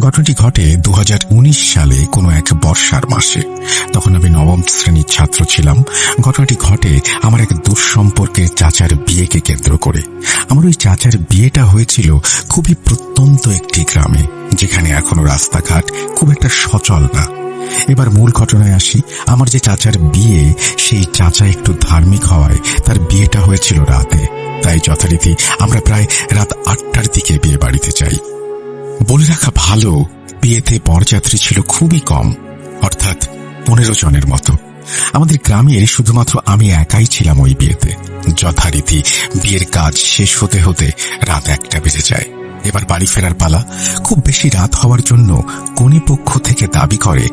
ঘটনাটি ঘটে 2019 সালে কোনো এক বর্ষার মাসে। তখন আমি নবম শ্রেণীর ছাত্র ছিলাম। ঘটনাটি ঘটে আমার এক দুঃসম্পর্কের চাচার বিয়েকে কেন্দ্র করে। আমার ওই চাচার বিয়েটা হয়েছিল খুবই প্রত্যন্ত একটি গ্রামে, যেখানে এখনো রাস্তাঘাট খুব একটা সচল না। এবার মূল ঘটনায় আসি। আমার যে চাচার বিয়ে, সেই চাচা একটু ধার্মিক হওয়ায় তার বিয়েটা হয়েছিল রাতে। তাই যথারীতি আমরা প্রায় রাত 8টার দিকে বিয়ে বাড়িতে যাই। বলে রাখা ভালো, বিয়েতে বরযাত্রী ছিল খুবই কম, অর্থাৎ 15 জনের মতো। আমাদের গ্রামের শুধুমাত্র আমি একাই ছিলাম ওই বিয়েতে। যথারীতি বিয়ের কাজ শেষ হতে হতে রাত 1টা বেজে যায়। এবার বাড়ি ফেরার পালা। খুব বেশি রাত হওয়ার জন্য কনে পক্ষ থেকে দাবি করে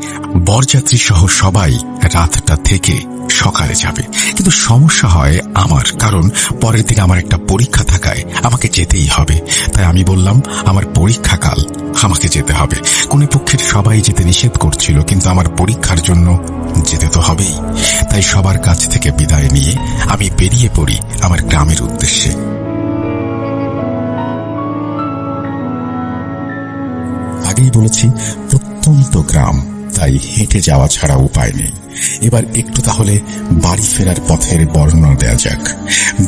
বরযাত্রী সহ সবাই রাতটা থেকে সকালে যাবে। কিন্তু সমস্যা হয় আমার, কারণ পরের দিন আমার একটা পরীক্ষা থাকায় আমাকে যেতেই হবে। তাই আমি বললাম আমার পরীক্ষা কাল, আমাকে যেতে হবে। কনে পক্ষের সবাই যেতে নিষেধ করছিল, কিন্তু আমার পরীক্ষার জন্য যেতে তো হবেই। তাই সবার কাছ থেকে বিদায় নিয়ে আমি বেরিয়ে পড়ি আমার গ্রামের উদ্দেশ্যে। আগেই বলেছি প্রত্যন্ত গ্রাম, তাই হেঁটে যাওয়া ছাড়া উপায় নেই। এবার একটু তাহলে বাড়ি ফেরার পথের বর্ণনা দেয়া যাক।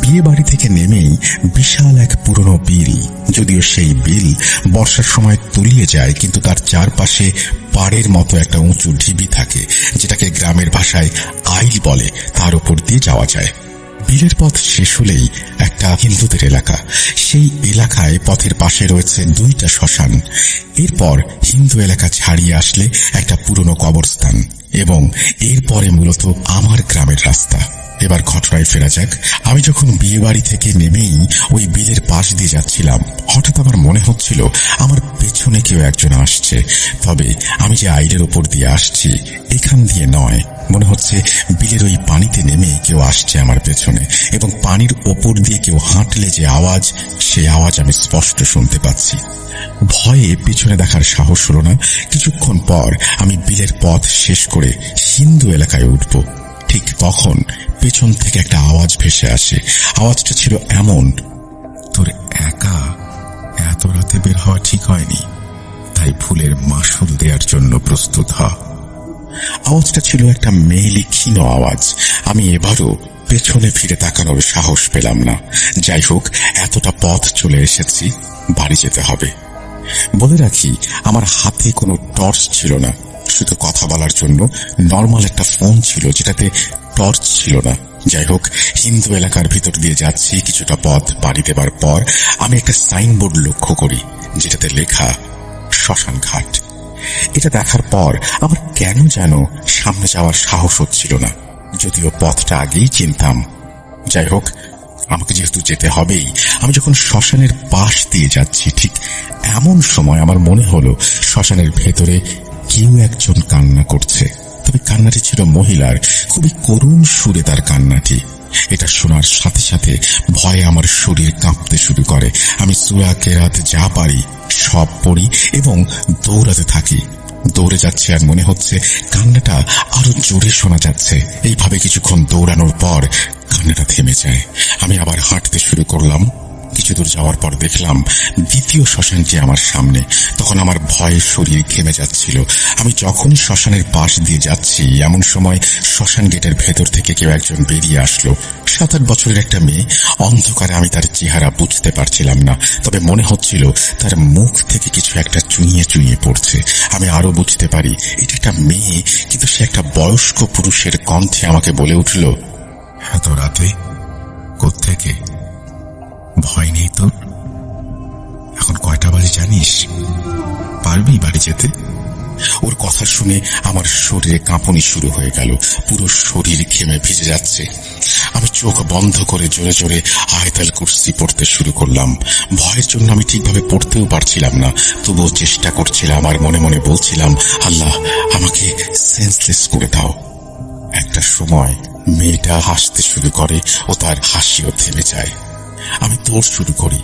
বিয়ে বাড়ি থেকে নেমেই বিশাল এক পুরনো বিল। যদিও সেই বিল বর্ষার সময় তলিয়ে যায়, কিন্তু তার চারপাশে পাড়ের মতো একটা উঁচু ঢিবি থাকে, যেটাকে গ্রামের ভাষায় আইল বলে। তার উপর দিয়ে যাওয়া যায়। বিলের পথ শেষ হলেই একটা হিন্দুদের এলাকা। সেই এলাকায় পথের পাশে রয়েছে 2টা শ্মশান। এরপর হিন্দু এলাকা ছাড়িয়ে আসলে একটা পুরনো কবরস্থান, এবং এরপরে মূলত আমার গ্রামের রাস্তা। এবার ঘটনায় ফেরা যাক। আমি যখন বিয়ে বাড়ি থেকে নেমেই ওই বিলের পাশ দিয়ে যাচ্ছিলাম, হঠাৎ আমার মনে হচ্ছিল আমার পেছনে কেউ একজন আসছে। তবে আমি যে আইলের ওপর দিয়ে আসছি, এখান দিয়ে নয়। মনে হচ্ছে বিলের ওই পানিতে নেমে কেউ আসছে আমার পেছনে, এবং পানির ওপর দিয়ে কেউ হাঁটলে যে আওয়াজ, সেই আওয়াজ আমি স্পষ্ট শুনতে পাচ্ছি। ভয়ে পিছনে দেখার সাহস হলো না। কিছুক্ষণ পর আমি বিলের পথ শেষ করে হিন্দু এলাকায় উঠব। ঠিক তখন পেছন থেকে একটা আওয়াজ ভেসে আসে। আওয়াজটা ছিল এমন, তোর একা এত রাতে বের হওয়া ঠিক হয়নি, তাই ফুলের মাসুল দেওয়ার জন্য প্রস্তুত হ। আওয়াজটা ছিল একটা মেয়েলি ক্ষীণ আওয়াজ। আমি এবারও পেছনে ফিরে তাকানোর সাহস পেলাম না। যাই হোক, এতটা পথ চলে এসেছি, বাড়ি যেতে হবে। বলে রাখি, আমার হাতে কোনো টর্চ ছিল না। শুধু কথা বলার জন্য নর্মাল একটা ফোন ছিল, যেটাতে টর্চ ছিল না। যাই হোক, হিন্দু এলাকার ভিতর দিয়ে যাচ্ছি। কিছুটা পথ পাড়ি দেবার পর আমি একটা সাইনবোর্ড লক্ষ্য করি, যেটাতে লেখা শ্মশান ঘাট। এটা দেখার পর আমার কেন যেন সামনে যাওয়ার সাহস হচ্ছিল না, যদিও পথটা আগেই চিনতাম। যাই হোক, আমাকে যেহেতু যেতে হবেই, আমি যখন শ্মশানের পাশ দিয়ে যাচ্ছি, ঠিক এমন সময় আমার মনে হলো শ্মশানের ভেতরে কেউ একজন কান্না করছে। তবে কান্নাটি ছিল মহিলার, খুবই করুণ সুরে তার কান্নাটি। এটা শোনার সাথে সাথে ভয়ে আমার শরীর কাঁপতে শুরু করে। আমি সূরা কেরাত যা পারি সব পড়ি এবং দৌড়াতে থাকি। দৌড়ে যাচ্ছে আর মনে হচ্ছে কান্নাটা আরো জোরে শোনা যাচ্ছে। এইভাবে কিছুক্ষণ দৌড়ানোর পর কান্নাটা থেমে যায়। আমি আবার হাঁটতে শুরু করলাম। কিছু দূর যাওয়ার পর দেখলাম দ্বিতীয় শ্মশানটি আমার সামনে। তখন আমার ভয়ে শরীর ঘেমে যাচ্ছিল। আমি যখনই শ্মশানের পাশ দিয়ে যাচ্ছি, এমন সময় শ্মশান গেটের ভেতর থেকে কেউ একজন বেরিয়ে আসলো। 7-8 বছরের একটা মেয়ে। অন্ধকারে আমি তার চেহারা বুঝতে পারছিলাম না, তবে মনে হচ্ছিল তার মুখ থেকে কিছু একটা চুইয়ে চুইয়ে পড়ছে। আমি আরো বুঝতে পারি এটা একটা মেয়ে, কিন্তু সে একটা বয়স্ক পুরুষের কণ্ঠে আমাকে বলে উঠল, এত রাতে কোত্থেকে? ভয় নেই তোর? এখন কয়টা বাজে জানিস? পারবি বাড়ি যেতে? ওর কথা শুনে আমার শরীরে কাঁপুনি শুরু হয়ে গেল। পুরো শরীর ঘেমে ভিজে যাচ্ছে। আমি চোখ বন্ধ করে জোরে জোরে আয়াতুল কুরসি পড়তে শুরু করলাম। ভয়ের জন্য আমি ঠিকভাবে পড়তেও পারছিলাম না, তবুও চেষ্টা করছিলাম আর মনে মনে বলছিলাম, আল্লাহ আমাকে সেন্সলেস করে দাও। একটা সময় মেয়েটা হাসতে শুরু করে ও তার হাসিও থেমে যায়। আমি দৌড় শুরু করি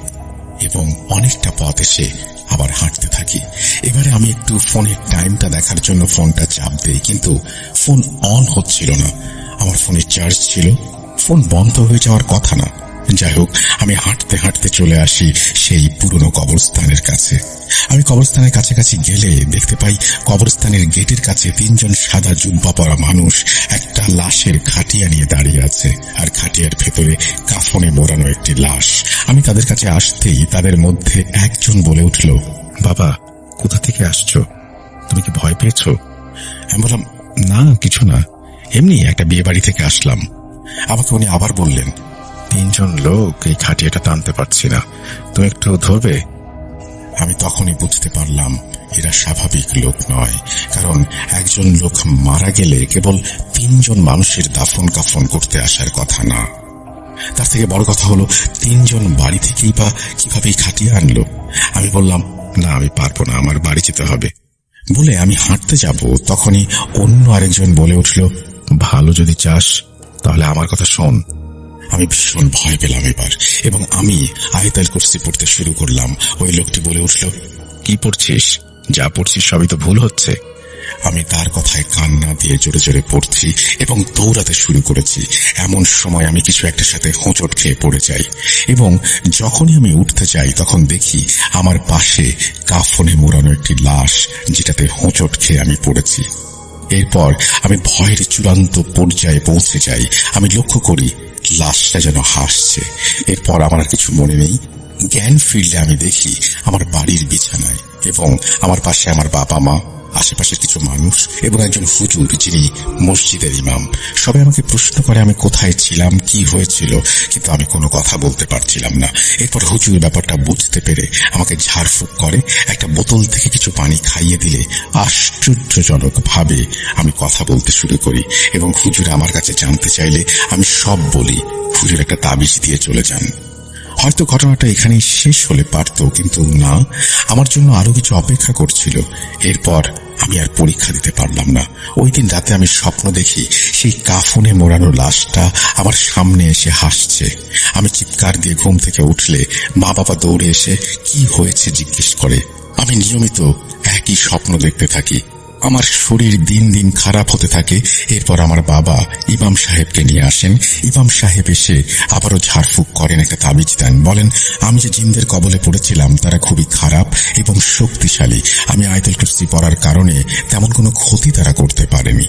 এবং অনেকটা পথ এসে আবার হাঁটতে থাকি। এবারে আমি একটু ফোনের টাইমটা দেখার জন্য ফোনটা চাপ দেই, কিন্তু ফোন অন হচ্ছিল না। আমার ফোনে চার্জ ছিল, ফোন বন্ধ হয়ে যাওয়ার কথা না। যাই হোক, আমি হাঁটতে হাঁটতে চলে আসি সেই পুরনো কবরস্থানের কাছে। আমি কবরস্থানের কাছাকাছি গেলে দেখতে পাই কবরস্থানের গেটের কাছে 3 জন সাদা জুব্বা পরা মানুষ একটা লাশের খাটিয়া নিয়ে দাঁড়িয়ে আছে, আর খাটিয়ার ভেতরে কাফনে মোড়ানো একটি লাশ। আমি তাদের কাছে আসতেই তাদের মধ্যে একজন বলে উঠল, বাবা, কোথা থেকে আসছো? তুমি কি ভয় পেয়েছো? আমি বললাম, না কিছু না, এমনি একটা বিয়ে বাড়ি থেকে আসলাম। আমাকে উনি আবার বললেন, 3 জন লোক এই খাটিয়াটা টানতে পারছি না, তুমি একটু ধরবে? আমি তখনই বুঝতে পারলাম এরা স্বাভাবিক লোক নয়, কারণ একজন লোক মারা গেলে কেবল 3 জন মানুষের দাফন কাফন করতে আসার কথা না। তার থেকে বড় কথা হলো 3 জন বাড়ি থেকেই বা কিভাবে খাটিয়ে আনলো। আমি বললাম, না আমি পারবো না, আমার বাড়ি যেতে হবে বলে আমি হাঁটতে যাব। তখনই অন্য আরেকজন বলে উঠল, ভালো যদি চাস তাহলে আমার কথা শোন। আমি ভীষণ ভয় পেলাম এবার, এবং আমি আয়াতুল কুরসি পড়তে শুরু করলাম। ওই লোকটি বলে উঠল, কি পড়ছিস? যা পড়ছিস সবই তো ভুল হচ্ছে। আমি তার কথায় কান না দিয়ে জোরে জোরে পড়ছি এবং দৌড়াতে শুরু করেছি। এমন সময় আমি কিছু একটার সাথে হোঁচট খেয়ে পড়ে যাই, এবং যখনই আমি উঠতে যাই তখন দেখি আমার পাশে কাফনে মোড়ানো একটি লাশ, যেটাতে হোঁচট খেয়ে আমি পড়েছি। এরপর আমি ভয়ের চূড়ান্ত পর্যায়ে পৌঁছে যাই। আমি লক্ষ্য করি লাশটা যেন হাসছে। এরপর আমার আর কিছু মনে নেই। জ্ঞান ফিরলে আমি দেখি আমার বাড়ির বিছানায়, এবং আমার পাশে আমার বাবা মা, আশেপাশের কিছু মানুষ এবং একজন হুজুর, যিনি মসজিদের ইমাম। সবাই আমাকে প্রশ্ন করে আমি কোথায় ছিলাম, কি হয়েছিল, কিন্তু আমি কোনো কথা বলতে পারছিলাম না। এরপর হুজুর ব্যাপারটা বুঝতে পেরে আমাকে ঝাড়ফুঁক করে একটা বোতল থেকে কিছু পানি খাইয়ে দিলে আশ্চর্যজনক ভাবে আমি কথা বলতে শুরু করি, এবং হুজুর আমার কাছে জানতে চাইলে আমি সব বলি। হুজুর একটা তাবিজ দিয়ে চলে যান। হয়তো ঘটনাটা এখানেই শেষ হলে পারত, কিন্তু না, আমার জন্য আরো কিছু অপেক্ষা করছিল। এরপর আমি আর পরীক্ষা দিতে পারলাম না। ওই দিন রাতে আমি স্বপ্ন দেখি সেই কাফনে মোড়ানো লাশটা আমার সামনে এসে হাসছে। আমি চিৎকার দিয়ে ঘুম থেকে উঠলে মা বাবা দৌড়ে এসে কি হয়েছে জিজ্ঞেস করে। আমি নিয়মিত একই স্বপ্ন দেখতে থাকি। আমার শরীর দিন দিন খারাপ হতে থাকে। এরপর আমার বাবা ইমাম সাহেবকে নিয়ে আসেন। ইমাম সাহেব এসে আবারও ঝাড়ফুঁক করেন, একটা তাবিজ দেন। বলেন, আমি যে জিনদের কবলে পড়েছিলাম তারা খুবই খারাপ এবং শক্তিশালী। আমি আয়াতুল কুরসি পড়ার কারণে তেমন কোনো ক্ষতি তারা করতে পারেনি।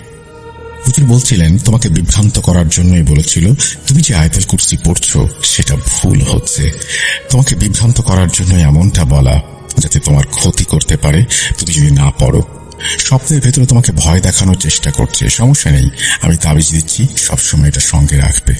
হুজুর বলছিলেন, তোমাকে বিভ্রান্ত করার জন্যই বলেছিল, তুমি যে আয়াতুল কুরসি পড়ছো সেটা ভুল হচ্ছে। তোমাকে বিভ্রান্ত করার জন্য এমনটা বলা, যাতে তোমার ক্ষতি করতে পারে তুমি যদি না পড়ো। স্বপ্নের ভেতরে তোমাকে ভয় দেখানোর চেষ্টা করছে। সমস্যা নেই, আমি তাবিজ দিচ্ছি, সবসময় এটা সঙ্গে রাখবে।